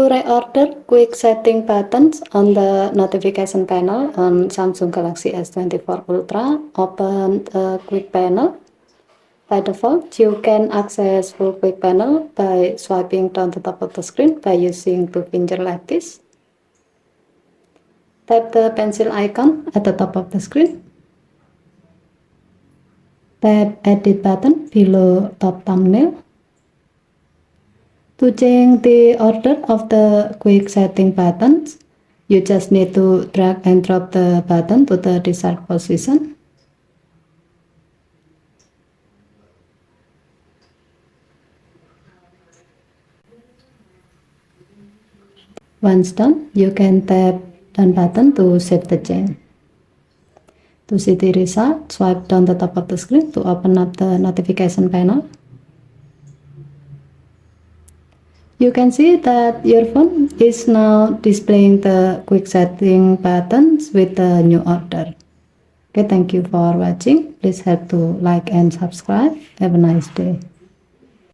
To reorder quick setting buttons on the notification panel on Samsung Galaxy S24 Ultra, open the quick panel. By default, you can access full quick panel by swiping down the top of the screen by using two fingers like this. Tap the pencil icon at the top of the screen. Tap edit button below top thumbnail. To change the order of the quick setting buttons, you just need to drag and drop the button to the desired position. Once done, you can tap done button to save the change. To see the result, swipe down the top of the screen to open up the notification panel. You can see that your phone is now displaying the quick setting buttons with the new order. Okay, thank you for watching. Please help to like and subscribe. Have a nice day.